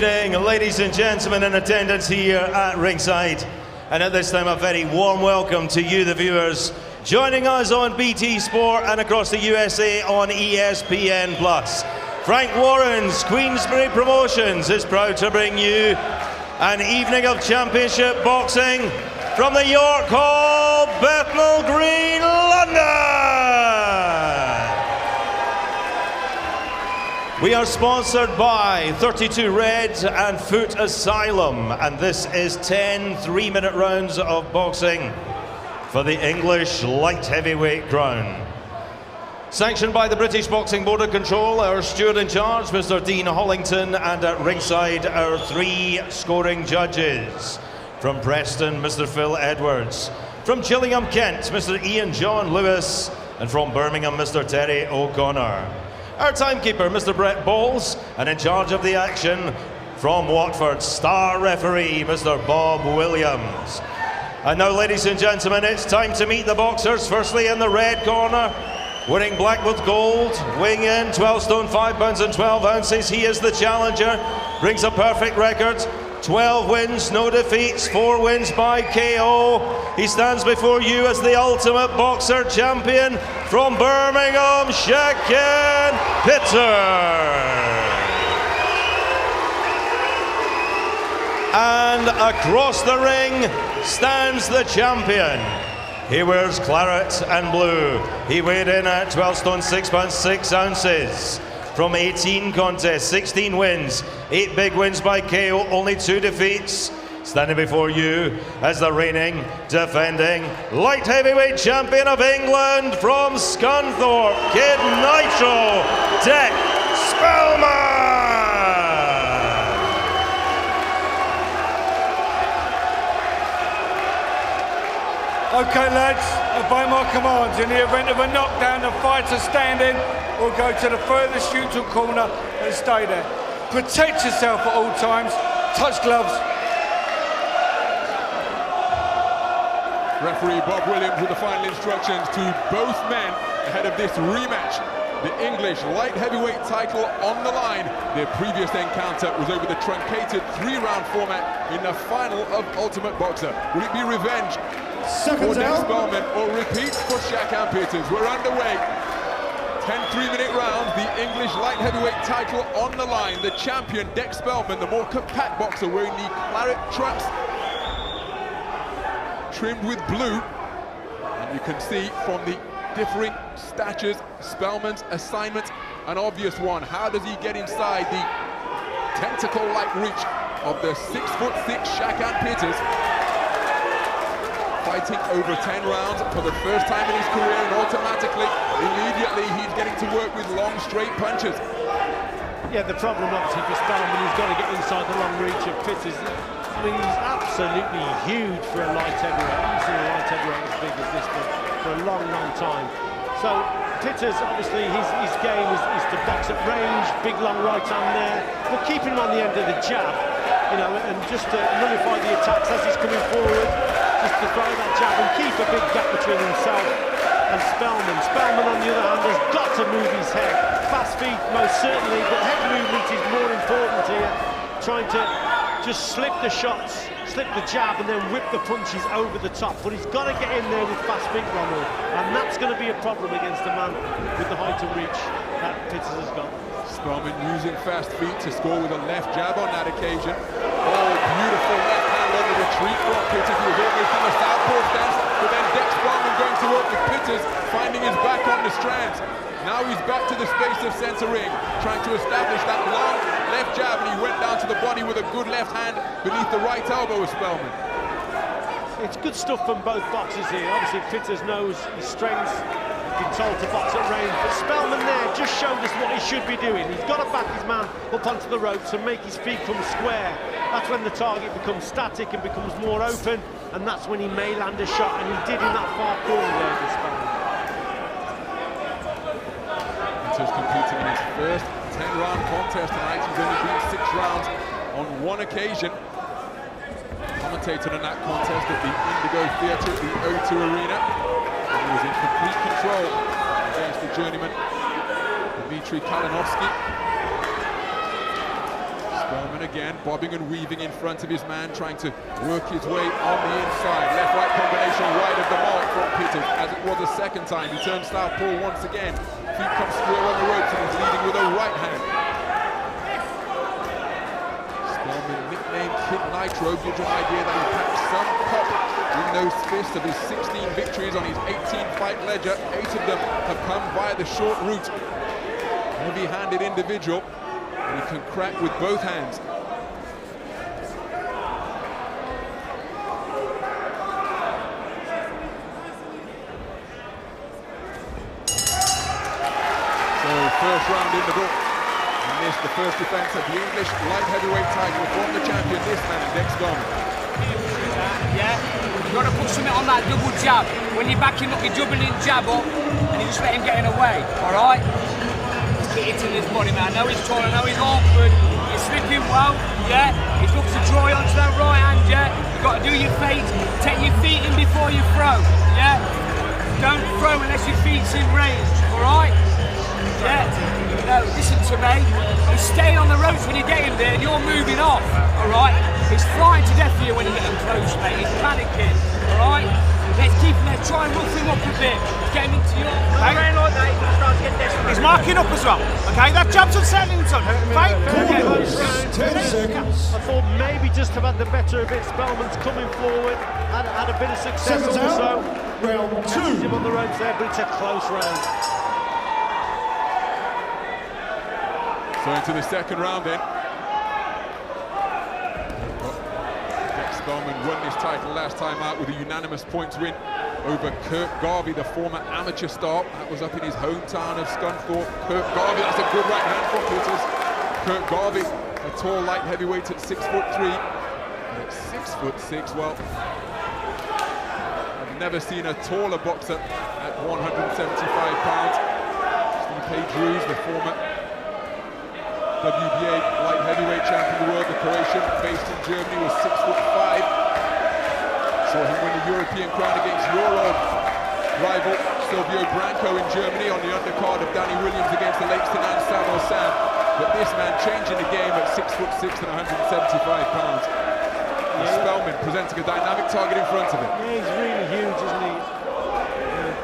evening, ladies and gentlemen in attendance here at ringside. And at this time, a very warm welcome to you, the viewers, joining us on BT Sport and across the USA on ESPN+. Frank Warren's Queensberry Promotions is proud to bring you an evening of championship boxing from the York Hall, Bethnal Green, London. We are sponsored by 32 Red and Foot Asylum, and this is 10 3-minute rounds of boxing for the English light heavyweight crown. Sanctioned by the British Boxing Board of Control, our steward in charge, Mr. Dean Hollington, and at ringside, our 3 scoring judges. From Preston, Mr. Phil Edwards. From Gillingham, Kent, Mr. Ian John Lewis. And from Birmingham, Mr. Terry O'Connor. Our timekeeper, Mr. Brett Bowles, and in charge of the action, from Watford, star referee, Mr. Bob Williams. And now, ladies and gentlemen, it's time to meet the boxers. Firstly, in the red corner, wearing black with gold, weighing in 12 stone 5 pounds and 12 ounces. He is the challenger, brings a perfect record. 12 wins, no defeats, 4 wins by KO. He stands before you as the ultimate boxer champion from Birmingham, SHAKAN Pitter. And across the ring stands the champion. He wears claret and blue. He weighed in at 12 stone 6 pounds 6 ounces. From 18 contests, 16 wins, 8 big wins by KO, only 2 defeats. Standing before you as the reigning, defending, light heavyweight champion of England from Scunthorpe, Kid Nitro, Dec Spelman! Okay lads, obey my commands. In the event of a knockdown, the fighter standing will go to the furthest neutral corner and stay there. Protect yourself at all times. Touch gloves. Referee Bob Williams with the final instructions to both men ahead of this rematch. The English light heavyweight title on the line. Their previous encounter was over the truncated 3-round format in the final of Ultimate Boxer. Will it be revenge for Dec Spelman or repeat for SHAKAN Pitters? We're underway. 10 3-minute rounds, the English light heavyweight title on the line. The champion, Dec Spelman, the more compact boxer, wearing the claret trunks trimmed with blue. And you can see from the differing statures, Spelman's assignment, an obvious one. How does he get inside the tentacle-like reach of the 6'6" SHAKAN Pitters? Fighting over 10 rounds for the first time in his career, and automatically, immediately, he's getting to work with long, straight punches. Yeah, the problem obviously for Spelman, he's got to get inside the long reach of Pitters. I mean, he's absolutely huge for a light heavyweight. I haven't seen a light heavyweight as big as this for a long, long time. So Pitters, obviously, his game is to box at range, big long right hand there, but keeping him on the end of the jab, you know, and just to nullify the attacks as he's coming forward. Just to throw that jab and keep a big gap between himself and Spelman. Spelman, on the other hand, has got to move his head. Fast feet, most certainly, but head movement is more important here. Trying to just slip the shots, slip the jab, and then whip the punches over the top. But he's got to get in there with fast feet, Ronald. And that's going to be a problem against a man with the height and reach that Pitters has got. Spelman using fast feet to score with a left jab on that occasion. Oh, beautiful left hand on the retreat from Pitters. He was almost in a southpaw stance, but then Dec Spelman going to work with Pitters, finding his back on the strands. Now he's back to the space of centre ring, trying to establish that long left jab, and he went down to the body with a good left hand beneath the right elbow of Spelman. It's good stuff from both boxers here. Obviously, Pitters knows his strengths. He's been told to box at range, but Spelman there just showed us what he should be doing. He's got to back his man up onto the ropes and make his feet come square. That's when the target becomes static and becomes more open, and that's when he may land a shot, and he did in that far corner there with Spelman. Pitters competing in his first 10-round contest tonight. He's only been 6 rounds on 1 occasion. Commentated in that contest at the Indigo Theatre, the O2 Arena. And he was in complete control against the journeyman, Dmitry Kalinowski. Spelman again, bobbing and weaving in front of his man, trying to work his way on the inside. Left-right combination wide of the mark from Pitters, as it was a second time. He turns southpaw once again. Feet come square on the ropes and he's leading with a right hand. Spelman, nicknamed Kid Nitro, gives you an idea that he packed some pop in those fists. Of his 16 victories on his 18-fight ledger, 8 of them have come via the short route. Heavy-handed individual, and he can crack with both hands. So first round in the book, and this the first defense of the English light heavyweight title from the champion, this man, Dec Spelman. Yeah, you've got to put something on that double jab. When you back him up, you're doubling jab up, and you just let him get in the way, all right? Get it in his body, man. I know he's tall, I know he's awkward. You're slipping well, yeah? He looks to draw you onto that right hand, yeah? You've got to do your feet. Take your feet in before you throw, yeah? Don't throw unless your feet's in range, all right? Yeah? No, listen to me. He's staying on the ropes when you get him there, and you're moving off, all right? He's flying to death for you when you get him close, mate. He's panicking, all right? Let's keep him there, try and rough him up a bit. Get him into your... He's marking up as well. Okay, that jab's on Sandington. Fight. 10 seconds. I thought maybe just about the better of it. Spelman's coming forward and had a bit of success also. Round 2. Him on the ropes there, but it's a close round. So into the second round then. Dec Spelman won this title last time out with a unanimous points win over Kurt Garvey, the former amateur star. That was up in his hometown of Scunthorpe. Kurt Garvey, that's a good right hand from Pitters. Kurt Garvey, a tall light heavyweight at 6'3". And at 6'6", well, I've never seen a taller boxer at 175 pounds. Steve Drews, the former WBA light heavyweight champion of the world, the Croatian, based in Germany, was 6'5". Saw him win the European crown against your old rival Silvio Branco in Germany on the undercard of Danny Williams against the Lakes Tanan Samo Sam. But this man changing the game at 6'6" and 175 pounds. Yeah. Spelman presenting a dynamic target in front of him. Yeah, he's really huge, isn't he?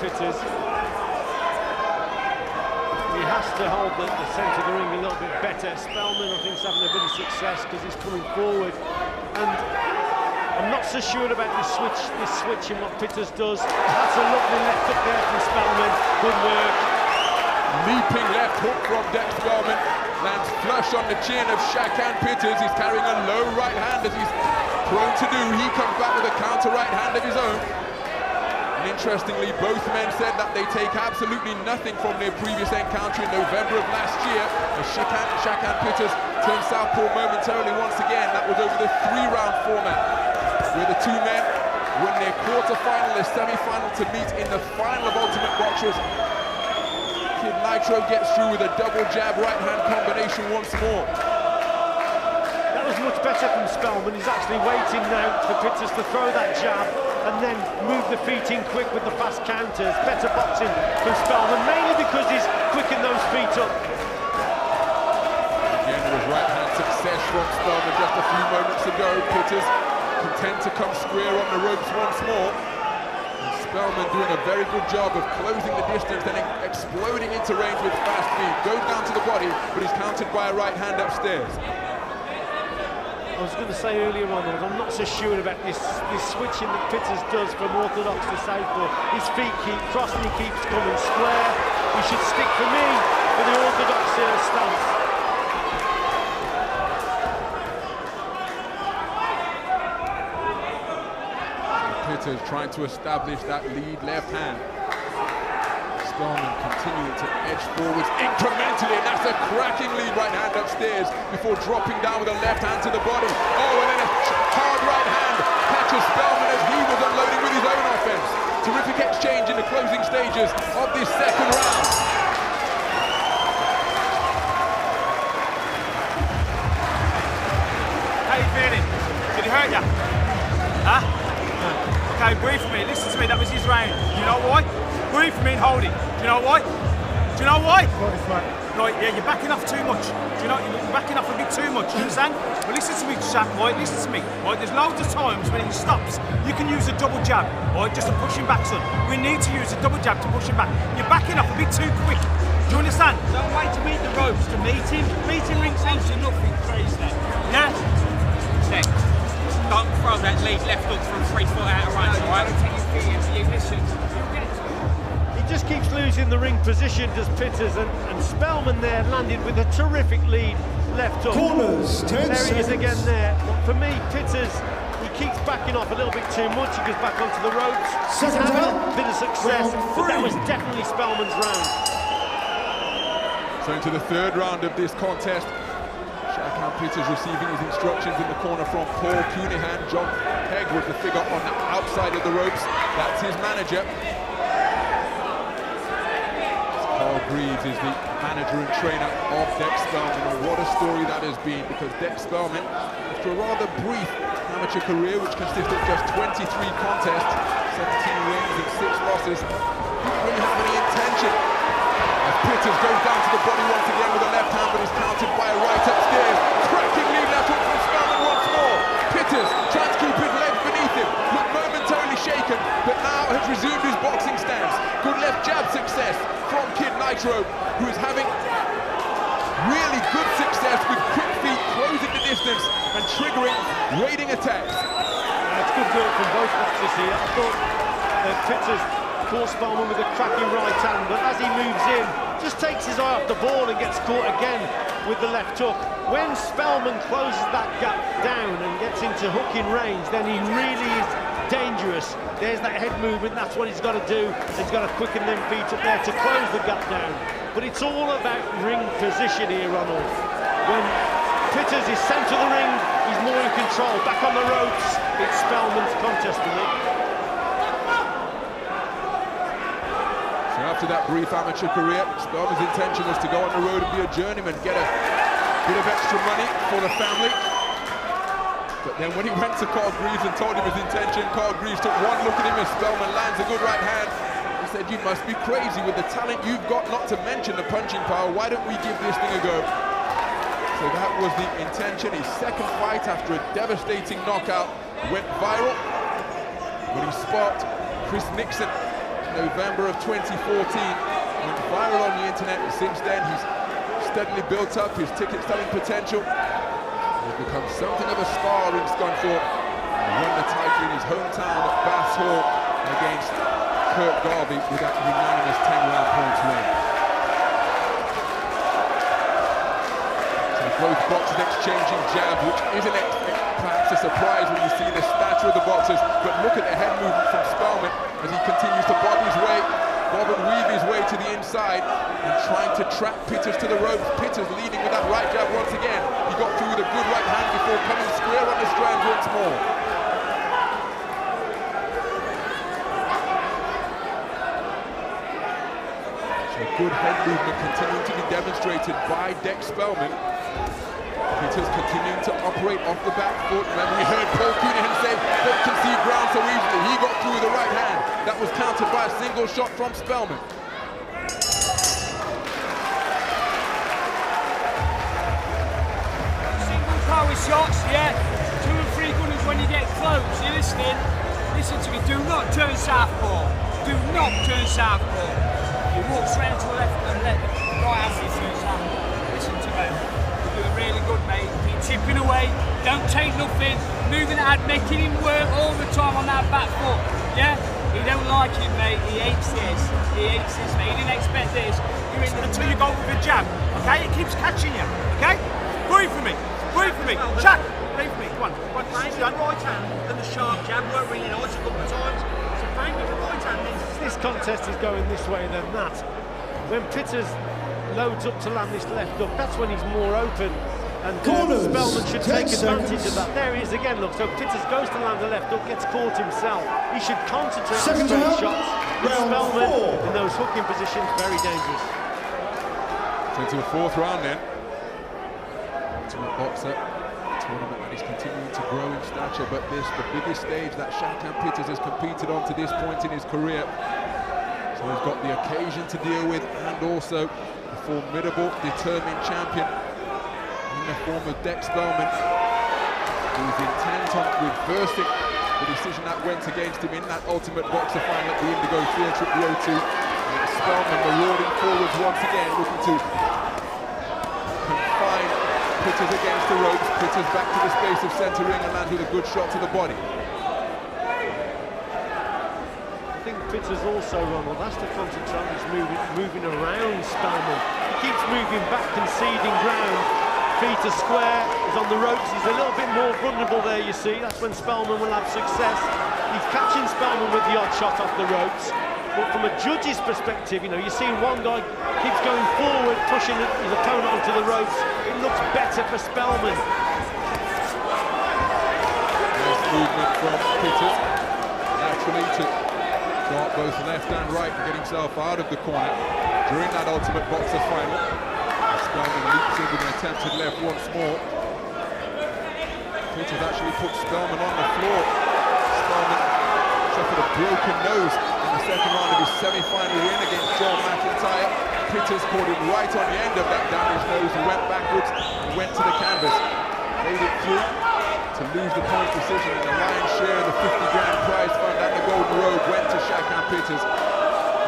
Pitters. He has to hold the centre of the ring a little bit better. Spelman, I think, is having a bit of success because he's coming forward. And I'm not so sure about this switch and what Pitters does. That's a lovely left hook there from Spelman. Good work. Leaping left hook from Dec Spelman. Lands flush on the chin of SHAKAN Pitters. He's carrying a low right hand as he's prone to do. He comes back with a counter right hand of his own. And interestingly, both men said that they take absolutely nothing from their previous encounter in November of last year. As SHAKAN Pitters turned southpaw momentarily once again. That was over the 3-round format, where the two men won their quarter-final, their semi-final to meet in the final of Ultimate Boxers. Kid Nitro gets through with a double jab right-hand combination once more. That was much better from Spelman. He's actually waiting now for Pitters to throw that jab and then move the feet in quick with the fast counters. Better boxing from Spelman, mainly because he's quicking those feet up. Again, there was right-hand success from Spelman just a few moments ago. Pitters content to come square on the ropes once more. And Spelman doing a very good job of closing the distance and exploding into range with fast feet. Goes down to the body, but he's countered by a right hand upstairs. I was going to say earlier on, I'm not so sure about this switching that Pitters does from orthodox to southpaw. His feet keep crossing, he keeps coming square. He should stick, for me, with the orthodox stance. Pitters trying to establish that lead left hand. Spelman continuing to edge forwards incrementally, and that's a cracking lead right hand upstairs before dropping down with a left hand to the body. Oh, and then a hard right hand catches Spelman as he was unloading with his own offense. Terrific exchange in the closing stages of this second round. How you feeling? Did it hurt you? Huh? Okay, breathe for me. Listen to me. That was his round. You know why? Breathe for me and hold it. Do you know why? Do you know why? Right, yeah, you're backing off too much. Do you know, you're backing off a bit too much, you understand? Well, listen to me, Shaq, right, listen to me. Right, there's loads of times when he stops, you can use a double jab, right, just to push him back, son. We need to use a double jab to push him back. You're backing off a bit too quick. Do you understand? Don't wait to meet the ropes to meet him. Meet him ringside to nothing crazy. Yeah? Dec, don't throw that lead left hook from 3 foot out of range, right? Take your feet into you, listen. You'll get it to him. He just keeps losing the ring position, does Pitters, and Spelman there landed with a terrific lead left hook. Corners, 10 there he is seconds. again there. For me, Pitters, he keeps backing off a little bit too much. He goes back onto the ropes. He's Second having round, a bit of success, round but that was 3. definitely Spelman's round. So into the third round of this contest, SHAKAN Pitters receiving his instructions in the corner from Paul Counihan. John Pegg was the figure on the outside of the ropes. That's his manager. Carl Greaves is the manager and trainer of Dec Spelman, and what a story that has been, because Dec Spelman, after a rather brief amateur career which consisted of just 23 contests, 17 wins and 6 losses, didn't really have any intention. As Pitters goes down to the body once again with a left hand, but is countered by a right upstairs. Cracking lead left hook from Spelman once more. Pitters trying to keep his legs beneath him, looked momentarily shaken, but now has resumed his boxing stance. Good left jab success from Kid Nitro, who is having really good success with quick feet, closing the distance and triggering raiding attacks. It's good work from both boxers here. I thought Pitters caught Spelman with a cracking right hand, but as he moves in, just takes his eye off the ball and gets caught again with the left hook. When Spelman closes that gap down and gets into hooking range, then he really is dangerous. There's that head movement, that's what he's got to do. He's got to quicken them feet up there to close the gap down. But it's all about ring position here, Ronald. When Pitters is centre of the ring, he's more in control. Back on the ropes, it's Spelman's contest for me. So after that brief amateur career, Spelman's intention was to go on the road and be a journeyman, get a bit of extra money for the family. But then when he went to Carl Greaves and told him his intention, Carl Greaves took one look at him as Spelman lands a good right hand. He said, "You must be crazy with the talent you've got, not to mention the punching power. Why don't we give this thing a go?" So that was the intention. His second fight after a devastating knockout went viral when he sparked Chris Nixon in November of 2014. Went viral on the internet, and since then he's steadily built up his ticket selling potential. He's become something of a star in Scunthorpe. He won the title in his hometown at Baths Hall against Kurt Garvey with that unanimous 10-round points win. So both boxers exchanging jabs, which isn't perhaps a surprise when you see the stature of the boxers, but look at the head movement from Spelman as he continues to bob and weave his way to the inside and trying to trap Pitters to the ropes. Pitters leading with that right jab once again. He got through with a good right hand before coming square on the strands once more. So good head movement continuing to be demonstrated by Dec Spelman. Pitters continuing to operate off the back foot. Remember, we heard Paul Counihan say, "Don't concede ground so easily." He got through with the right hand. That was countered by a single shot from Spelman. Single power shots, yeah. 2 and 3 gunners when you get close. You're listening? Listen to me. Do not turn southpaw. Do not turn southpaw. You walk straight to the left and let the right hand be turn southpaw. Listen to me. You're doing really good, mate. Keep chipping away. Don't take nothing. Moving out, making him work all the time on that back foot. Yeah? He don't like it, mate. He hates this. He hates this, mate. He didn't expect this. You're in the Until you go with a jab, okay? It keeps catching you, okay? Breathe for me. Breathe for me. Shaq, breathe for me. Go on. The right hand and the sharp jab were really nice a couple of times. So bang with the right hand. This contest is going this way than that. When Pitters loads up to land this left hook, that's when he's more open. And Corners, Spelman should 10 take advantage seconds. of that. There he is again, look. So Pitters goes to land the left hook, gets caught himself. He should concentrate on Second straight round, shots. But round Spelman, 4. in those hooking positions, very dangerous. So into the fourth round then. Ultimate Boxer tournament that is continuing to grow in stature, but this, the biggest stage that SHAKAN Pitters has competed on to this point in his career. So he's got the occasion to deal with, and also a formidable, determined champion in the form of Dec Spelman, who's intent on reversing the decision that went against him in that ultimate boxer final at the Indigo Theatre at the O2. And it's Spelman marauding forwards once again, looking to confine Pitters against the ropes. Pitters back to the space of centre ring and lands with a good shot to the body. I think Pitters also, Ronald, has to concentrate on moving around Spelman. He keeps moving back, conceding ground. Feet are square, he's on the ropes, he's a little bit more vulnerable there, you see. That's when Spelman will have success. He's catching Spelman with the odd shot off the ropes. But from a judge's perspective, you know, you're seeing one guy keeps going forward, pushing his opponent onto the ropes. It looks better for Spelman. Nice movement from Pitters, naturally to start both left and right and get himself out of the corner during that ultimate boxer final. Spelman leaps in with an attempted left once more. Pitters actually put Spelman on the floor. Spelman suffered a broken nose in the second round of his semi-final win against John McIntyre. Pitters caught him right on the end of that damaged nose and went backwards and went to the canvas. Made it through to lose the point decision, and the lion's share of the 50 grand prize fund and the Golden Robe went to SHAKAN Pitters.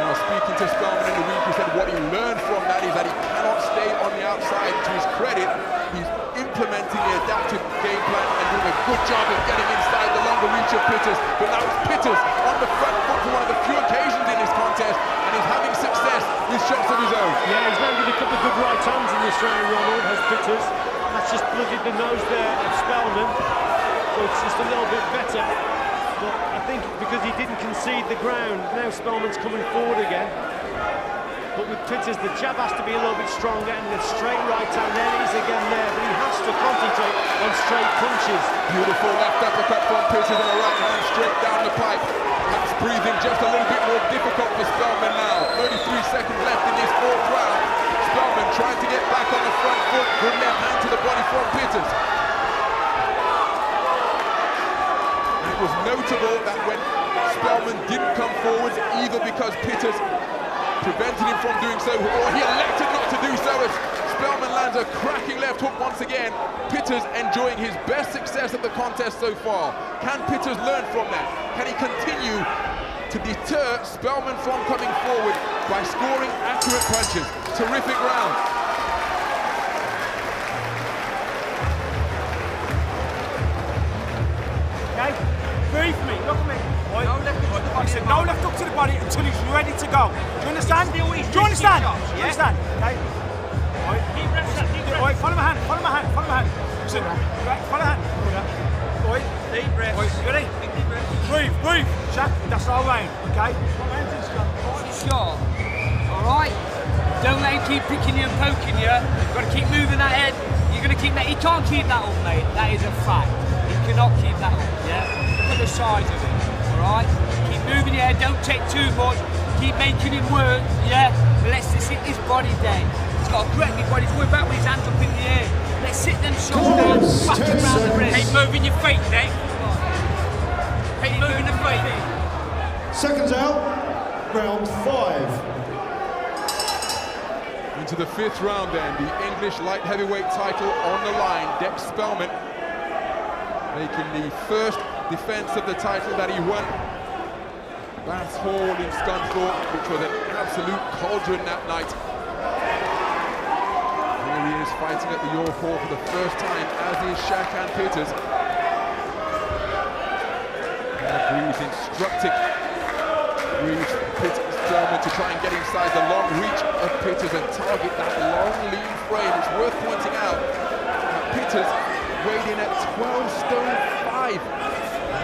Now, speaking to Spelman in the week, he said what he learned from that is that he cannot stay on the outside. To his credit, he's implementing the adaptive game plan and doing a good job of getting inside the longer reach of Pitters. But now it's Pitters on the front foot for one of the few occasions in this contest, and he's having success with shots of his own. Yeah, he's landed a couple of good right hands in this round, Ronald, has Pitters. That's just blooded the nose there of Spelman, so it's just a little bit better. But I think because he didn't concede the ground, now Spelman's coming forward again. But with Pitters, the jab has to be a little bit stronger, and the straight right hand there is again there, but he has to concentrate on straight punches. Beautiful left uppercut from Pitters and a right hand straight down the pipe. That's breathing just a little bit more difficult for Spelman now. 33 seconds left in this fourth round. Spelman trying to get back on the front foot. Good left hand to the body from Pitters. It was notable that when Spelman didn't come forward, either because Pitters prevented him from doing so, or he elected not to do so, as Spelman lands a cracking left hook once again. Pitters enjoying his best success of the contest so far. Can Pitters learn from that? Can he continue to deter Spelman from coming forward by scoring accurate punches? Terrific round. Okay? Breathe for me, look at me. Right. No left hook. I said no left hook to the body until he's ready to go. Do you understand? Do you understand? Do you understand? Okay? Right. Right, follow my hand, follow my hand, follow my hand. Listen, right, follow my hand. Right. Deep breath. Right, ready? Deep breath. Breathe, breathe. Shaq, that's our round, okay? Shot. Alright? Don't let him keep picking you and poking you. You've got to keep moving that head. You're going to keep that. He can't keep that up, mate. That is a fact. He cannot keep that up, yeah? Look at the size of it, alright? Keep moving your head. Don't take too much. Keep making him work, yeah? But let's just hit his body down. He's got a great big body. He's going back with his hands up in the air. Let's sit them shots down. Whack him round the wrist. Keep moving your feet, Dec. Keep moving the feet. Seconds out, round 5. Into the fifth round then, the English light heavyweight title on the line. Dec Spelman making the first defense of the title that he won. Bath Hall in Scunthorpe, which was an absolute cauldron that night. Here he is fighting at the York Hall for the first time, as is SHAKAN Pitters. Breeze instructing Spelman to try and get inside the long reach of Pitters and target that long lean frame. It's worth pointing out that Pitters weighed in at 12 stone 5,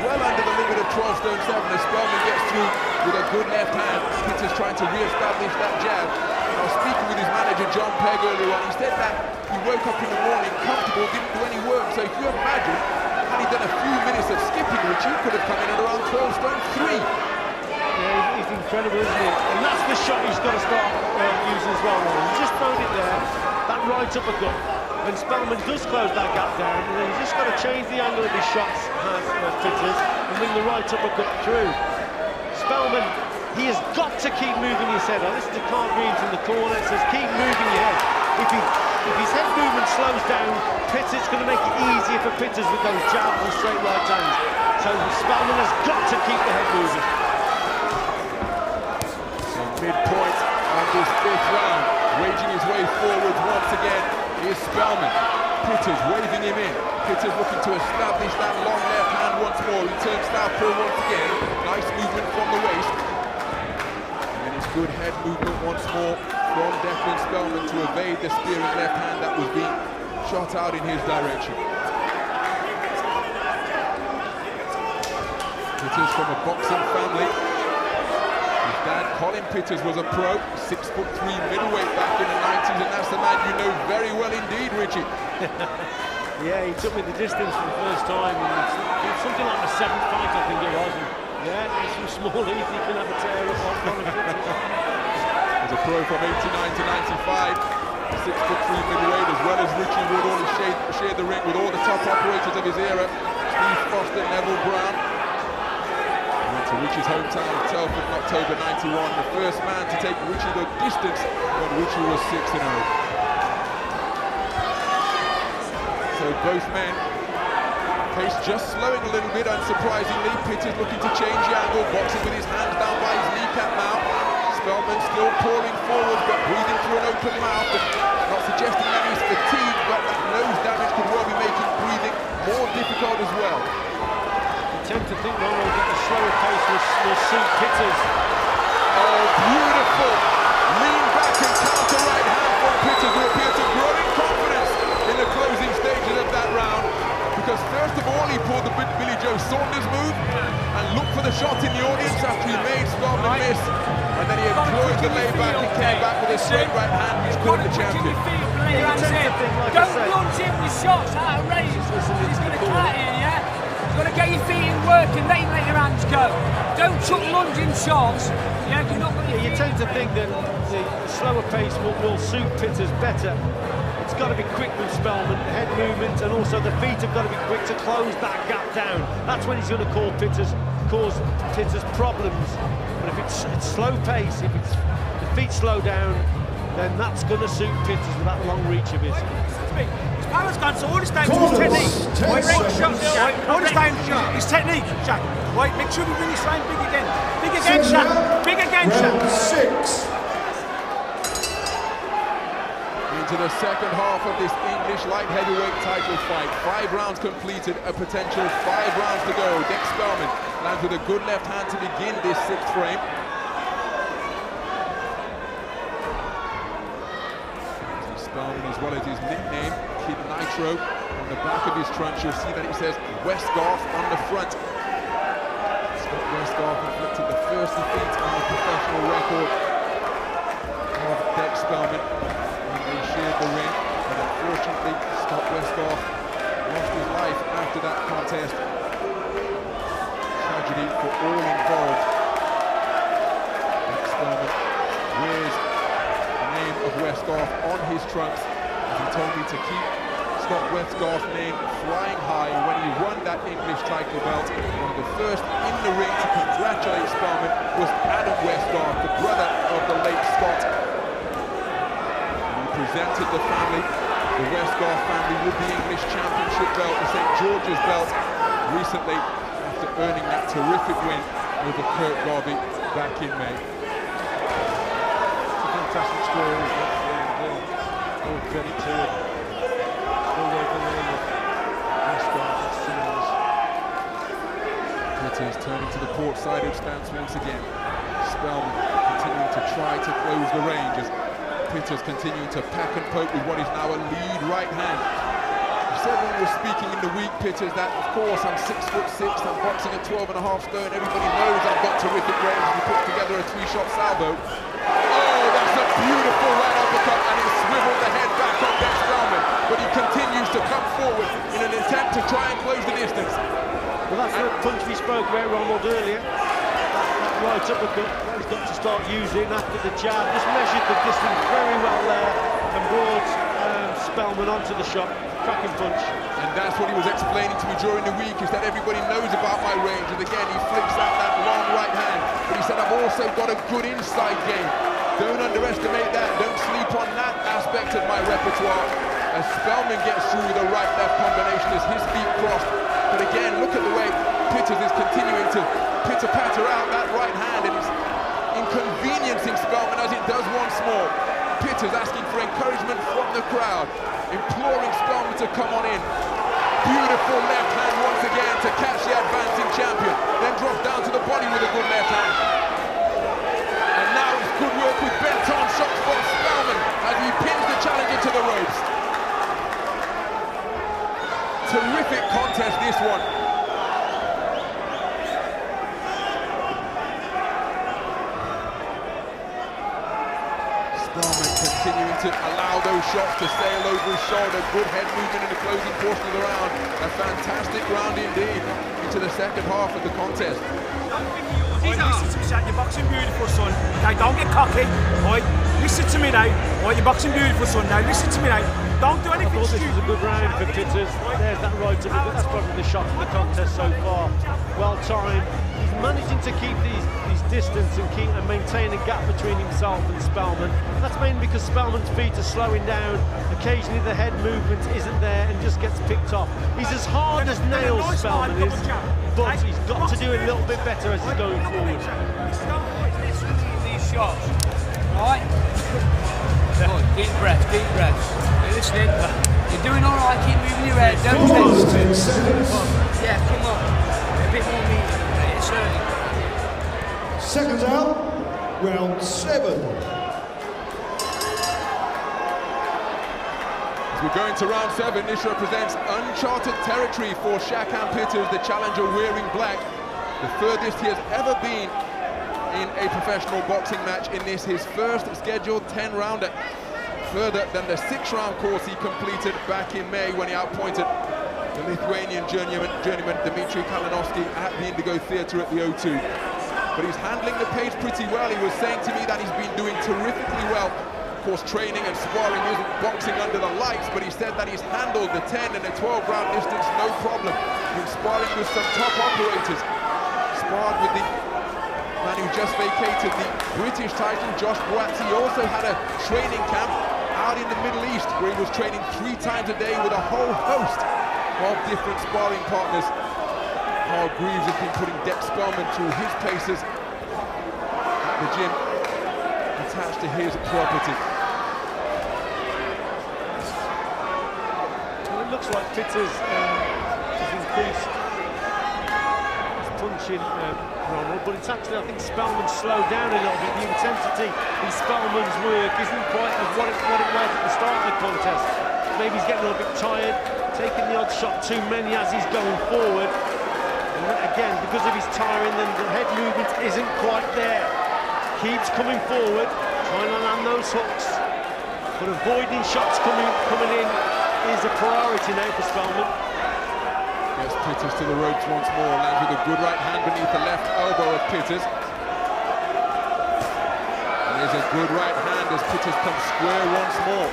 well under the limit of 12 stone 7 as Spelman gets through with a good left hand. Pitters trying to re-establish that jab. I was speaking with his manager John Pegg earlier on. He said that he woke up in the morning comfortable, didn't do any work. So if you imagine, had he done a few minutes of skipping, which he could have come in at around 12 stone 3. Yeah, he's incredible, isn't he? And that's the shot he's got to start using as well. He's just thrown it there, that right uppercut. When Spelman does close that gap down, and then he's just got to change the angle of his shots, has Pitters, and bring the right uppercut through. Spelman he has got to keep moving his head. I listen to Carl Green from the corner, it says keep moving your head. If his head movement slows down, Pitter's going to make it easier for Pitters with those jabs and straight right hands. So Spelman has got to keep the head moving. So midpoint of this 5th round, waging his way forwards once again is Spelman. Pitters waving him in. Pitters looking to establish that long left hand once more. Returns southpaw once again. Nice movement from the waist. And it's good head movement once more from Dec Spelman to evade the spearing left hand that was being shot out in his direction. Pitters from a boxing family. His dad, Colin Pitters, was a pro, 6'3" middleweight back in the 90s, and that's the man you know very well indeed, Richie. Yeah, he took me the distance for the first time, and it was something like the 7th fight, I think it was. And yeah, there's some small easy, you can have a tear up on Colin Pitters. As a pro from 89 to 95, 6'3" middleweight, as well as Richie Wood, all shared the ring with all the top operators of his era, Steve Foster, Neville Brown. He went to Richie's hometown of Telford in October 91, the first man to take Richie the distance when Richie was 6-0. So both men, pace just slowing a little bit, unsurprisingly. Pitters looking to change the angle, boxing with his hands down by his kneecap now. Spelman still crawling forward, but breathing through an open mouth, and not suggesting that he's fatigued, but that nose damage could well be making breathing more difficult as well. I tend to think, Ronald, that the slower pace will suit Pitters. Oh, beautiful! Lean back and counter right hand from Pitters, who appears to grow in confidence in the closing stages of that round. Because first of all, he pulled the Billy Joe Saunders move and looked for the shot in the audience after he made Spelman miss. And then he employed the layback and came back with a straight right hand, which could have the champion. Don't lunge in with shots out of range. He's going to cut here, yeah? You've got to get your feet in work and then let your hands go. Don't chuck lunging shots. Yeah, you're not going to. You tend to think that the slower pace will suit Pitters better. It's got to be quick with Spelman, head movement, and also the feet have got to be quick to close that gap down. That's when he's going to cause Pitters problems. But if it's slow pace, if the feet slow down, then that's going to suit Pitters with that long reach of his. His power's gone, so all he's down to his technique. All he's down to his technique, Jack. Right, make sure we bring his line big again. Big again, Jack. Big again, Jack. Round 6. Into the second half of this English light heavyweight title fight. 5 rounds completed, a potential 5 rounds to go. Dec Spelman lands with a good left hand to begin this 6th frame. Spelman, as well as his nickname, Kid Nitro, on the back of his trunks, you'll see that it says Westgarth on the front. Scott Westgarth inflicted the first defeat on the professional record of Dec Spelman. They shared the ring, but unfortunately Scott Westgarth lost his life after that contest. Tragedy for all involved. Dec Spelman wears the name of Westgarth on his trunks, as he told me to keep Scott Westgarth's name flying high when he won that English title belt. One of the first in the ring to congratulate Spelman was Adam Westgarth, the brother of the late Scott. Presented the family, the Westgarth family, with the English Championship belt, the St. George's belt, recently after earning that terrific win over Kurt Garvey back in May. It's a fantastic story, isn't it? All credit to it. All over the name of Westgarth. It's tremendous. Pitters turning to the port-sided stance once again. Spelman continuing to try to close the range as Pitters continuing to pack and poke with what is now a lead right hand. You said when we were speaking in the week, Pitters, that of course I'm 6'6", I'm boxing at 12.5 stone, everybody knows I've got terrific range. We put together a 3-shot salvo. Oh, that's a beautiful right uppercut, and he swiveled the head back on Dec Spelman, but he continues to come forward in an attempt to try and close the distance. Well, that's the punch we spoke about, Ronald, earlier. That right uppercut he's got to start using after the jab. Just measured the distance very well there and brought Spelman onto the shot. Cracking punch. And that's what he was explaining to me during the week, is that everybody knows about my range. And again, he flicks out that long right hand. But he said, I've also got a good inside game. Don't underestimate that. Don't sleep on that aspect of my repertoire. As Spelman gets through with a right-left combination as his feet crossed. But again, look at the way Pitters is continuing to pitter-patter out that right hand, and it's inconveniencing Spelman as it does once more. Pitters asking for encouragement from the crowd, imploring Spelman to come on in. Beautiful left hand once again to catch the advancing champion, then drop down to the body with a good left hand. And now it's good work with bent-on shots from Spelman as he pins the challenger to the ropes. Terrific contest, this one. Spelman continuing to allow those shots to sail over his shoulder. Good head movement in the closing portion of the round. A fantastic round indeed into the second half of the contest. Right, listen to me, Shaq, you're boxing beautiful, son. Okay, don't get cocky. Right, listen to me now. Right, you're boxing beautiful, son. Now listen to me now. Don't do anything I thought this stupid. was a good round for Pitters. There's that right to me, but that's probably the shot of the contest so far. Well timed. He's managing to keep these distance and maintain a gap between himself and Spelman. And that's mainly because Spelman's feet are slowing down. Occasionally the head movement isn't there and just gets picked off. He's as hard as nails, Spelman is, but he's got to do a little bit better as he's going forward. These shots, right? Good, deep breath, deep breath. You're listening. You're doing all right. Keep moving your head. Don't tense. Yeah, come on. A bit more meat. It's hurting. Seconds out, round 7. As we go into round 7, this represents uncharted territory for SHAKAN Pitters, the challenger wearing black. The furthest he has ever been in a professional boxing match in this, his first scheduled 10-rounder. Further than the 6-round course he completed back in May when he outpointed the Lithuanian journeyman Dmitry Kalinowski at the Indigo Theatre at the O2. But he's handling the pace pretty well. He was saying to me that he's been doing terrifically well. Of course, training and sparring isn't boxing under the lights, but he said that he's handled the 10 and the 12-round distance no problem. Been sparring with some top operators. Sparred with the man who just vacated the British title, Josh Boatty. He also had a training camp out in the Middle East where he was training 3 times a day with a whole host of different sparring partners. Carl Greaves has been putting Dec Spelman through his paces at the gym attached to his property. Well, it looks like Pitters has increased his punching, Ronald, but it's actually, I think Spelman slowed down a little bit. The intensity in Spelman's work isn't quite as what it was at the start of the contest. Maybe he's getting a little bit tired, taking the odd shot too many as he's going forward. And again, because of his tiring, then the head movement isn't quite there. Keeps coming forward, trying to land those hooks, but avoiding shots coming in is a priority now for Spelman. Gets Pitters to the ropes once more, lands with a good right hand beneath the left elbow of Pitters. And there's a good right hand as Pitters comes square once more.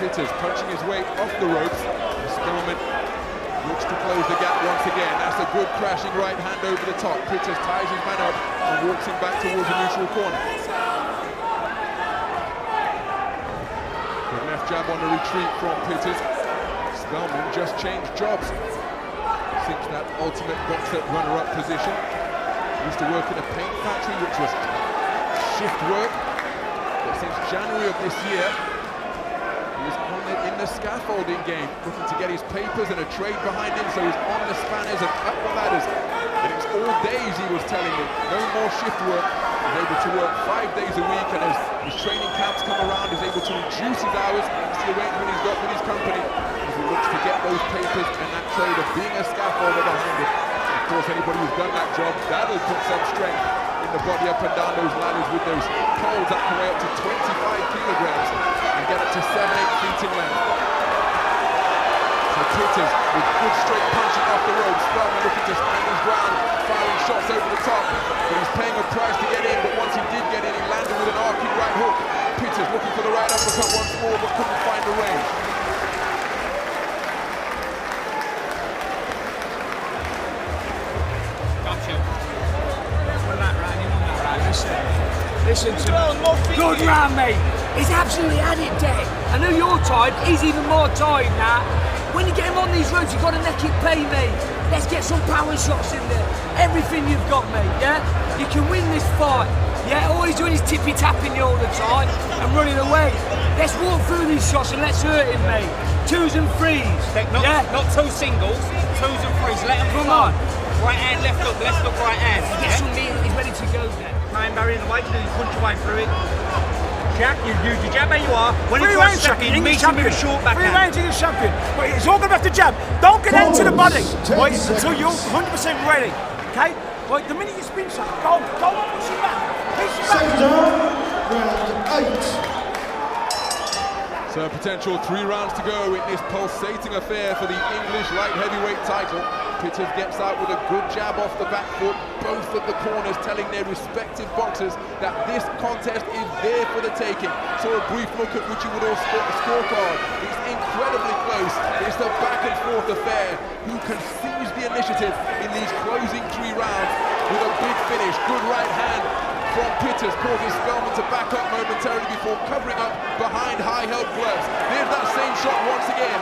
Pitters punching his way off the ropes. Spelman looks to close the gap once again. That's a good crashing right hand over the top. Pitters ties his man up and walks him back towards the neutral corner. Good left jab on the retreat from Pitters. Spelman just changed jobs since that Ultimate Boxer runner-up position. He used to work in a paint factory, which was shift work. But since January of this year, he was in the scaffolding game, looking to get his papers and a trade behind him, so he's on the spanners and up the ladders. And it's all days, he was telling me. No more shift work. He's able to work 5 days a week, and as his training camps come around, he's able to reduce his hours. It's the arrangement he's got with his company as he looks to get those papers and that trade of being a scaffolder behind him. Of course, anybody who's done that job, that'll put some strength in the body up and down those ladders with those poles that can weigh up to 25 kilograms and get up to 7-8 feet in length. So Pitters with good straight punching off the road. Spelman looking to stand his ground, firing shots over the top, but he's paying a price to get in. But once he did get in, he landed with an arcing right hook. Pitters looking for the right uppercut once more, but couldn't find the range. Good round, mate. He's absolutely had it, Dec. I know you're tired, he's even more tired now. When you get him on these roads, you've got to make it pay, mate. Let's get some power shots in there. Everything you've got, mate, yeah? You can win this fight. Yeah, all he's doing is tippy-tapping you all the time and running away. Let's walk through these shots and let's hurt him, mate. 2s and 3s. Not 2 singles, 2s and 3s. Let him come on. Right hand, left hook, right hand. Get some meat, he's ready to go there. Main barrier in the way, you punch your way through it. Jack, you use your jab how you are. When Free you try range stacking, champion, meet him with a short Free backhand. range English champion. But it's all going to have to jab. Don't get into the body right, until you're 100% ready. Okay? Right, the minute you spin shot, go push him back. Push him back. Second round, round 8. So potential 3 rounds to go in this pulsating affair for the English light heavyweight title. Pitters gets out with a good jab off the back foot. Both of the corners telling their respective boxers that this contest is there for the taking. So a brief look at which you would all scorecard. It's incredibly close. It's a back and forth affair. Who can seize the initiative in these closing 3 rounds with a big finish. Good right hand from Pitters, causing Spelman to back up momentarily before covering up behind high-held gloves. There's that same shot once again.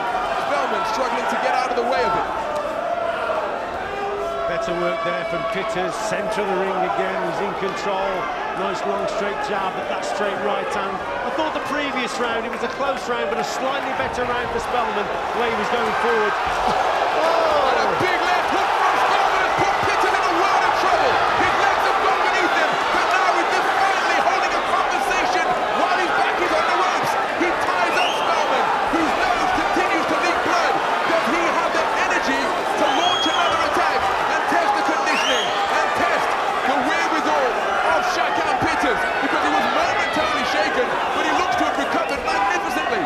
Spelman struggling to get out of the way of it. Better work there from Pitters, centre of the ring again, he's in control. Nice long straight jab at that straight right hand. I thought the previous round, it was a close round, but a slightly better round for Spelman, the way he was going forward. Oh, and a big left hook from Spelman has put Pitters in a world of trouble. His legs have gone beneath him, but now he's defiantly holding a conversation while his back is on the ropes. He ties up Spelman, whose nose continues to leak blood. Does he have the energy to launch another attack and test the conditioning and test the wherewithal of SHAKAN Pitters? Because he was momentarily shaken, but he looks to have recovered magnificently.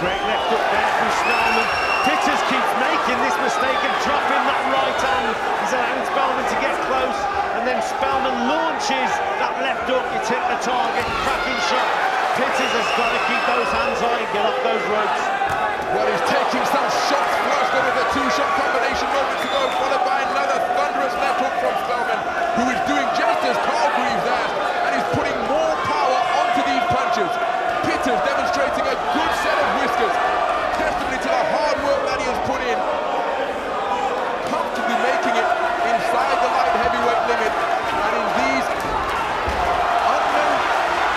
Great left hook there from Spelman. Pitters keeps making this mistake and dropping that right hand. He's allowing Spelman to get close, and then Spelman launches that left hook. It's hit the target, cracking shot. Pitters has got to keep those hands high and get off those ropes. Well, he's taking some shots flush. There was a 2-shot combination moments ago, followed by another thunderous left hook from Spelman, who is doing just as Carl Greaves asked, and he's putting more power onto these punches. Pitters demonstrating a good set of whiskers, testimony to the hard work that he has put in, comfortably making it inside the light heavyweight limit, and in these unknown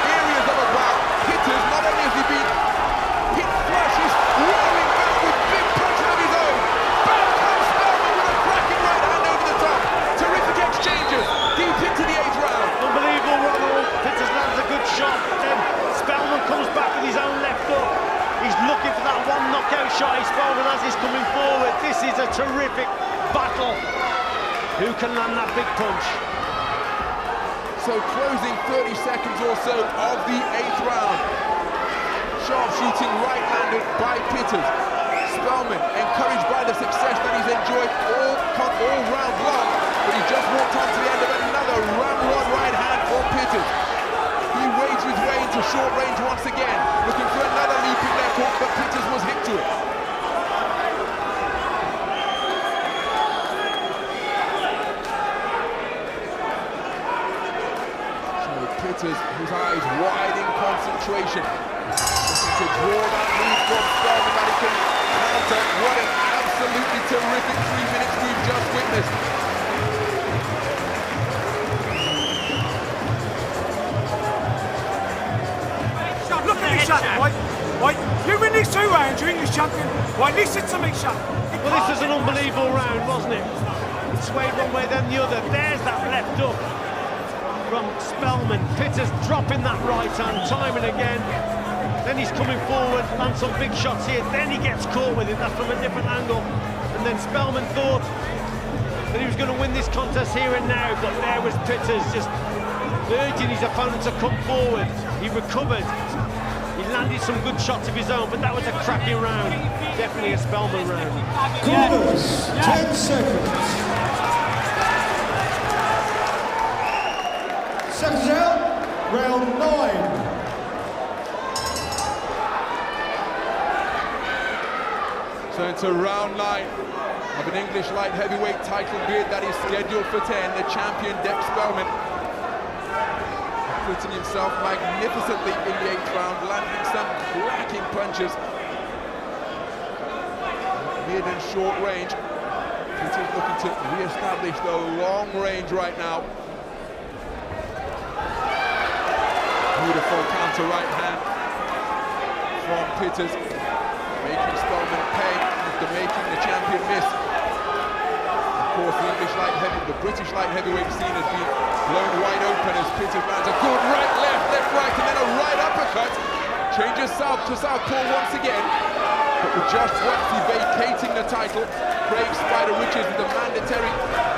areas of a bout, Pitters, not only has he been hit flush, he's roaring back with big punches of his own. Back comes Spelman with a cracking right hand over the top. Terrific exchanges deep into the 8th round. Unbelievable, Ronald. Pitters lands a good shot, then Spelman comes back with his own left hook. He's looking for that one knockout shot. Spelman as he's coming forward. This is a terrific battle. Who can land that big punch? So closing 30 seconds or so of the 8th round. Sharp shooting right handed by Pitters. Spelman encouraged by the success that he's enjoyed all round long, but he just walked on to the end of another ramrod right hand from Pitters. He waged his way into short range once again, looking for another leaping left hook, but Pitters was hit to it. So Pitters, his eyes wide in concentration, looking to draw that lead from Spelman that he can counter. What an absolutely terrific 3 minutes we've just witnessed. Look at me, Shaq, right? You win these 2 rounds, you're English champion. Right, listen to me, Shaq. Well, this was an unbelievable round, wasn't it? It swayed one way, then the other. There's that left hook from Spelman. Pitters dropping that right hand time and again. Then he's coming forward, lands some big shots here. Then he gets caught with it. That's from a different angle. And then Spelman thought that he was going to win this contest here and now, but there was Pitters just urging his opponent to come forward. He recovered. He landed some good shots of his own, but that was a cracking round. Definitely a Spelman round. Corners, 10 seconds. Seconds out, round 9. So into round 9 of an English light heavyweight title bid that is scheduled for 10. The champion Dec Spelman splitting himself magnificently in the 8th round, landing some cracking punches. Mid and short range. Pitters looking to re-establish the long range right now. Beautiful counter right hand from Pitters, making Spelman pay after making the champion miss. Of course, the British light heavyweight scene has been blown wide open as Pitters lands a good right, left, right, and then a right uppercut. Changes south to southpaw once again, but with Josh Waxy vacating the title, Craig Spider Richards is the mandatory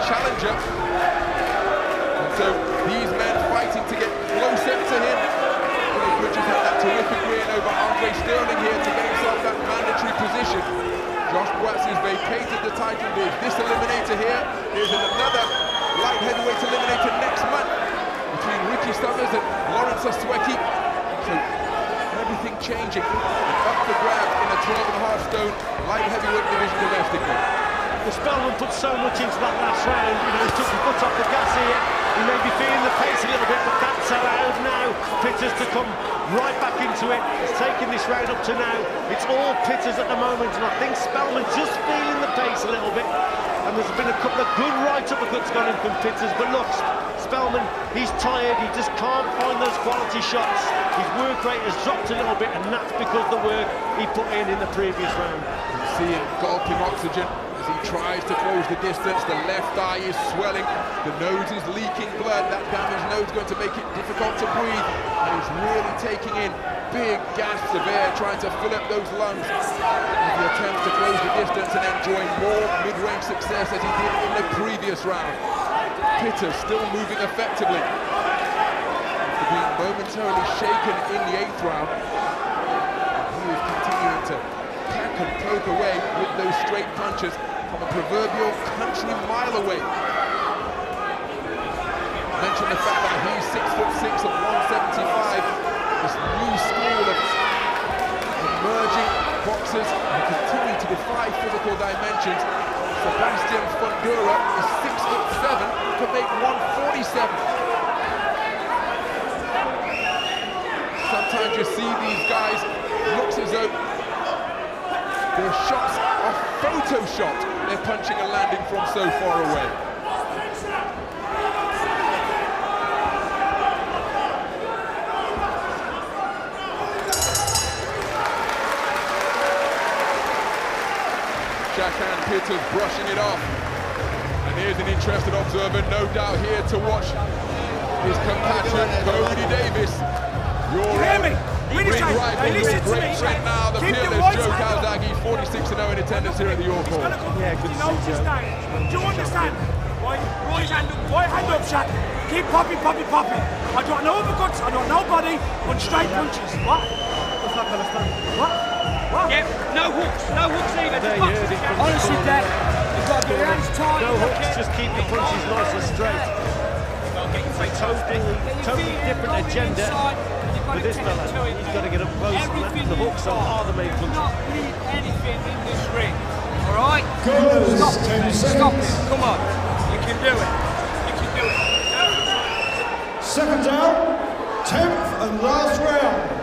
challenger. And so these men fighting to get closer to him. Craig Richards had that terrific win over Andre Sterling here to get himself that mandatory position. Josh Waxy has vacated the title. There's this eliminator here. There's another light heavyweight eliminator next month between Ricky Summers and Lawrence Oswecki. So everything changing and up for grabs in a 12.5 stone light heavyweight division domestically. Well, Spelman put so much into that last round, you know, he took the foot off the gas here. He may be feeling the pace a little bit, but that's allowed now Pitters to come right back into it. He's taken this round up to now. It's all Pitters at the moment, and I think Spelman just feeling the pace a little bit. And there's been a couple of good right uppercuts gone in from Pitters, but look, Spelman, he's tired, he just can't find those quality shots. His work rate has dropped a little bit, and that's because the work he put in the previous round. You can see him gulping oxygen as he tries to close the distance. The left eye is swelling, the nose is leaking blood. That damaged nose is going to make it difficult to breathe, and he's really taking in big gasps of air, trying to fill up those lungs as he attempts to close the distance and enjoy more mid-range success as he did in the previous round. Pitters still moving effectively after being momentarily shaken in the 8th round. He is continuing to pack and poke away with those straight punches from a proverbial country mile away. Mention the fact that he's 6'6" at 175. This new school of emerging boxers who continue to defy physical dimensions. Sebastian Fundura is 6'7", can make 147. Sometimes you see these guys, looks as though their shots are photoshopped. They're punching and landing from so far away. SHAKAN Pitters brushing it off. And here's an interested observer, no doubt here to watch his compatriot Cody Davis. Your ring rival, your great friend now, the peerless Joe Calzaghe, 46-0 in attendance here at the York Hall. Yeah, good to see Joe. Do you understand? Right hand up, Shaq. Keep popping. I don't know uppercuts, I don't know body, but straight punches. What? What? Yeah, no hooks either. Honestly, Dec, you've got to get your hands tight. No hooks, just keep the punches nice and straight. Totally different agenda with this fella. He's got to get up close, and the hooks are the main punch. Not bleed anything in this ring, all right? Stop it, come on. You can do it. Second down, 10th and last round.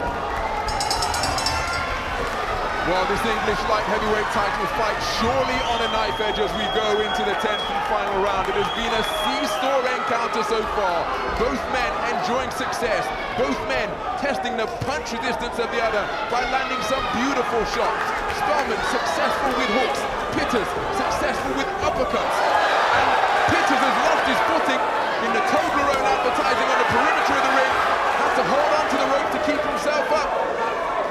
Well, this English light heavyweight title fight surely on a knife edge as we go into the 10th and final round. It has been a seesaw encounter so far. Both men enjoying success. Both men testing the punch resistance of the other by landing some beautiful shots. Spelman successful with hooks. Pitters successful with uppercuts. And Pitters has lost his footing in the Toblerone advertising on the perimeter of the ring. Has to hold on to the rope to keep himself up.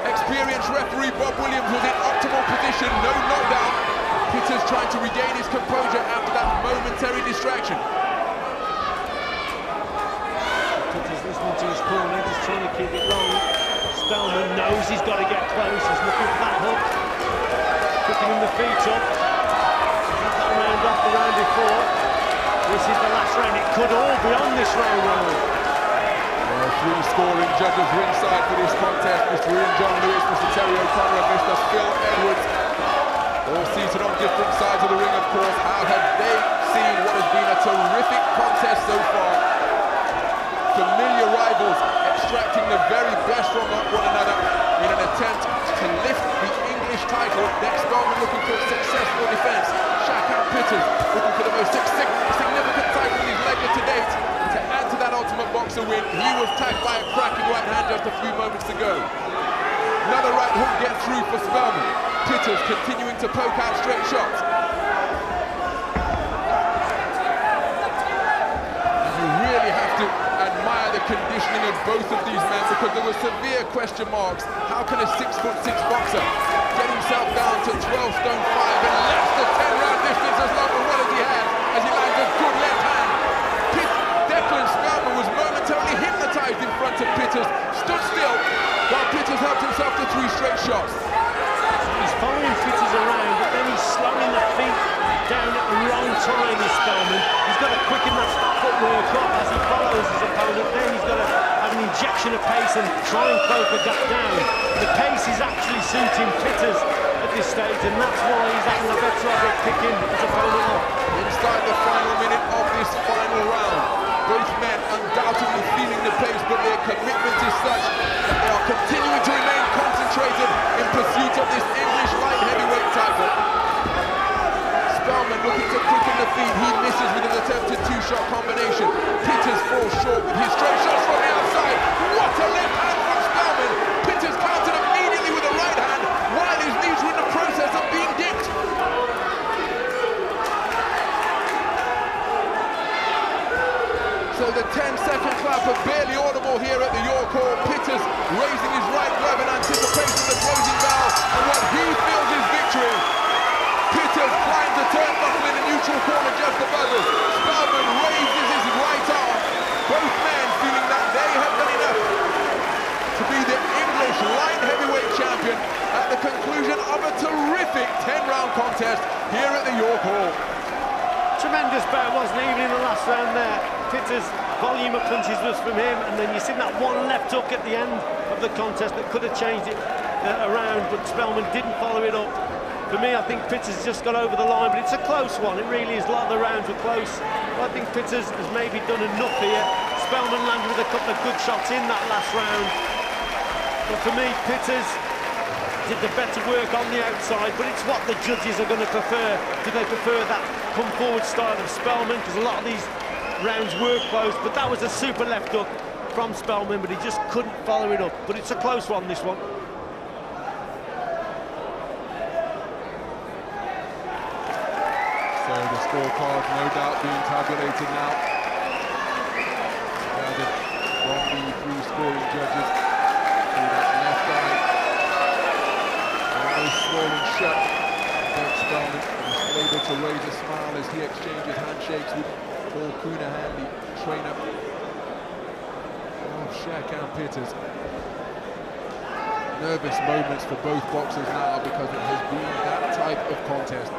Experienced referee Bob Williams was in optimal position, no knockdown. Pitters trying to regain his composure after that momentary distraction. Pitters listening to his corner, just trying to keep it long. Spelman knows he's got to get close, he's looking for that hook. Picking him the feet up. Had that round off the round before. This is the last round, it could all be on this round. Three scoring judges ringside for this contest, Mr. Ian John Lewis, Mr. Terry O'Connor and Mr. Phil Edwards. All seated on different sides of the ring, of course. How have they seen what has been a terrific contest so far? Familiar rivals title. Dec Spelman looking for a successful defence. SHAKAN looking for the most significant title in his legacy to date. To add to that Ultimate Boxer win, he was tagged by a cracking right hand just a few moments ago. Another right hook gets through for Spelman. Pitters continuing to poke out straight shots. You really have to admire the conditioning of both of these men, because there were severe question marks. How can a 6'6" boxer get himself down to 12 stone 5 and less the 10-round distance as long as he has, as he lands a good left hand? Dec Spelman was momentarily hypnotized in front of Pitters, stood still while Pitters helped himself to 3 straight shots. He's following Pitters around, but then he's slowing the feet down at the wrong time, is Spelman. He's got to quicken that footwork up as he follows his opponent. Then he's got to have an injection of pace and try and close the gap down. The pace is actually suiting Pitters at this stage, and that's why he's having a better of it picking his opponent up. Inside the final minute of this final round, both men undoubtedly feeling the pace, but their commitment is such that they are continuing to remain concentrated in pursuit of this English light heavyweight title. Spelman looking to quicken the feet. He misses with an attempted 2-shot combination. Pitters falls short with his straight shots from the outside. What a left hand from Spelman! Pitters countered immediately with a right hand while his knees were in the process of being dipped. So the 10-second clap are barely audible here at the York Hall. Pitters raising his right glove in anticipation of the closing bell and what he feels is victory. Pitters climbs the turnbuckle in the neutral corner just above us. Spelman raises his right arm. Both men feeling that they have done enough to be the English light heavyweight champion at the conclusion of a terrific 10-round contest here at the York Hall. Tremendous bout, wasn't it, even in the last round there. Pitters' volume of punches was from him, and then you see that one left hook at the end of the contest that could have changed it around, but Spelman didn't follow it up. For me, I think Pitters just got over the line, but it's a close one. It really is. A lot of the rounds were close. But I think Pitters has maybe done enough here. Spelman landed with a couple of good shots in that last round. But for me, Pitters did the better work on the outside, but it's what the judges are going to prefer. Do they prefer that come forward style of Spelman? Because a lot of these rounds were close, but that was a super left hook from Spelman, but he just couldn't follow it up. But it's a close one, this one. So the scorecard no doubt being tabulated now. Gathered from the 3 scoring judges. See that left eye almost swollen shut. Dec Spelman was able to raise a smile as he exchanges handshakes with Paul Coonahan, the trainer of SHAKAN Pitters. Nervous moments for both boxers now, because it has been that type of contest.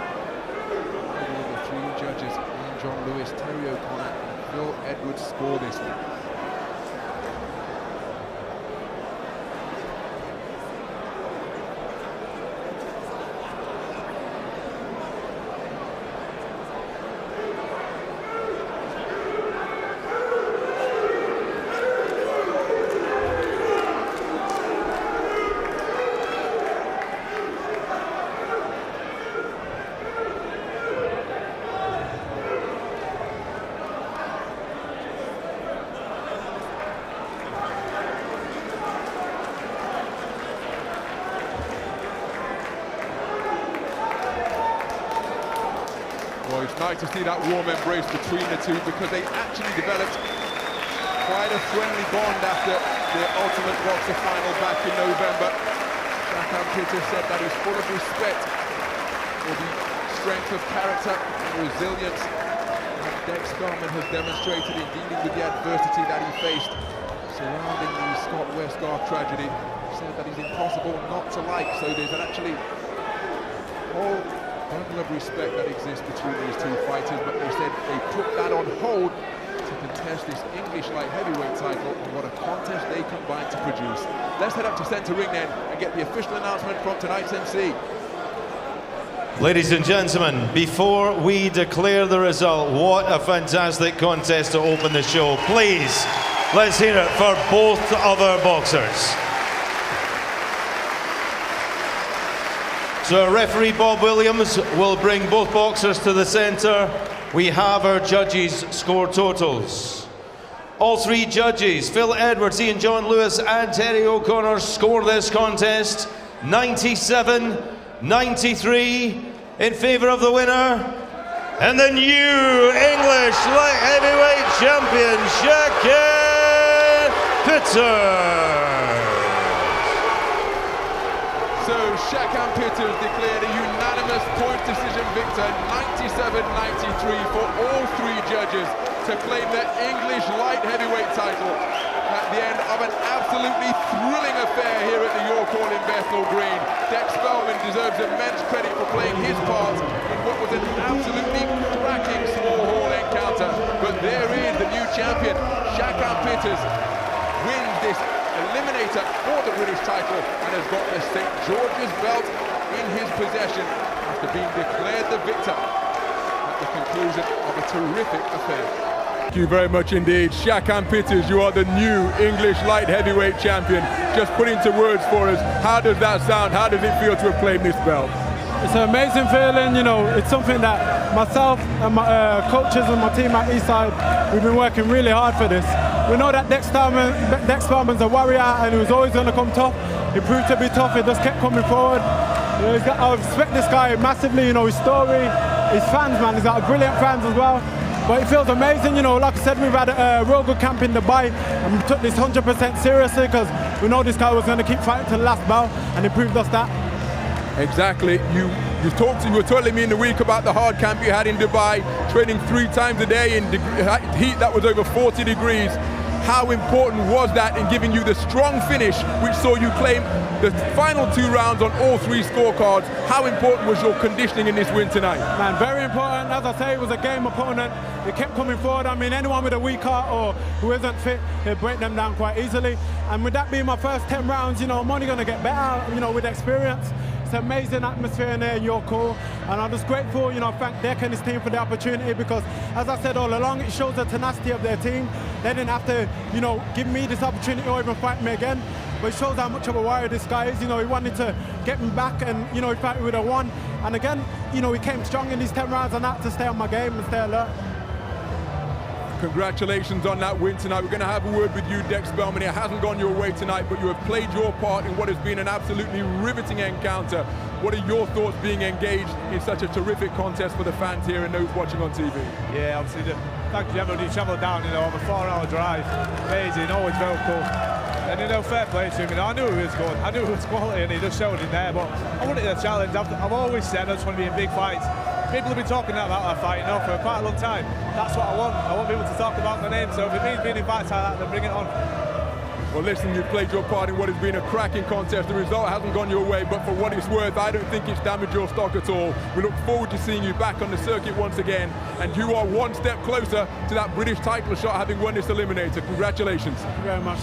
The 3 judges, Ian John Lewis, Terry O'Connor and Phil Edwards, score this one. Well, it's nice to see that warm embrace between the two, because they actually developed quite a friendly bond after their Ultimate Boxer final back in November. SHAKAN Pitters said that he's full of respect for the strength of character and resilience that Dec Spelman has demonstrated in dealing with the adversity that he faced surrounding the Scott Westgarth tragedy. He said that he's impossible not to like, so there's an actually whole bundle of respect that exists between these 2 fighters, but they said they put that on hold to contest this English light heavyweight title, and what a contest they combined to produce. Let's head up to centre ring then and get the official announcement from tonight's MC. Ladies and gentlemen, before we declare the result, what a fantastic contest to open the show. Please, let's hear it for both of our boxers. So referee Bob Williams will bring both boxers to the centre. We have our judges' score totals. All three judges, Phil Edwards, Ian John Lewis and Terry O'Connor, score this contest 97-93 in favour of the winner and the new English light heavyweight champion, SHAKAN So SHAKAN Pitters declared a unanimous point decision victor, 97-93 for all three judges to claim their English light heavyweight title at the end of an absolutely thrilling affair here at the York Hall in Bethnal Green. Dec Spelman deserves immense credit for playing his part in what was an absolutely cracking small hall encounter. But there is the new champion, SHAKAN Pitters, wins this eliminator for the British title and has got the St. George's belt in his possession after being declared the victor at the conclusion of a terrific affair. Thank you very much indeed. SHAKAN Pitters, you are the new English light heavyweight champion. Just put into words for us, how does that sound? How does it feel to have claimed this belt? It's an amazing feeling, you know, it's something that myself and my coaches and my team at Eastside, we've been working really hard for this. We know that Dec Spelman's a warrior and he was always going to come tough. He proved to be tough, he just kept coming forward. You know, I respect this guy massively, you know, his story, his fans, man, he's got brilliant fans as well. But it feels amazing, you know, like I said, we've had a real good camp in Dubai and we took this 100% seriously because we know this guy was going to keep fighting to the last bell and he proved us that. Exactly. You were telling me in the week about the hard camp you had in Dubai, training 3 times a day in heat that was over 40 degrees. How important was that in giving you the strong finish which saw you claim the final 2 rounds on all 3 scorecards? How important was your conditioning in this win tonight? Man, very important. As I say, it was a game opponent. He kept coming forward. I mean, anyone with a weak heart or who isn't fit, he'll break them down quite easily. And with that being my first 10 rounds, you know, I'm only going to get better, you know, with experience. It's an amazing atmosphere in there in York Hall, and I'm just grateful, you know, thank Dec and his team for the opportunity because, as I said all along, it shows the tenacity of their team. They didn't have to, you know, give me this opportunity or even fight me again, but it shows how much of a warrior this guy is. You know, he wanted to get me back and, you know, he fight with a 1. And again, you know, he came strong in these 10 rounds and I had to stay on my game and stay alert. Congratulations on that win tonight. We're going to have a word with you, Dec Spelman. It hasn't gone your way tonight, but you have played your part in what has been an absolutely riveting encounter. What are your thoughts being engaged in such a terrific contest for the fans here and those watching on TV? Yeah, obviously, thank you, everybody. You travelled down, you know, on a 4-hour drive. Amazing, always very cool. And, you know, fair play to him. You know, I knew he was good. I knew he was quality, and he just showed it there. But I wanted a challenge. I've always said I just want to be in big fights. People have been talking about that fight, you know, for quite a long time. That's what I want. I want people to talk about the name. So if it means being in fights like that, then bring it on. Well, listen, you've played your part in what has been a cracking contest. The result hasn't gone your way, but for what it's worth, I don't think it's damaged your stock at all. We look forward to seeing you back on the circuit once again, and you are one step closer to that British title shot, having won this eliminator. Congratulations. Thank you very much.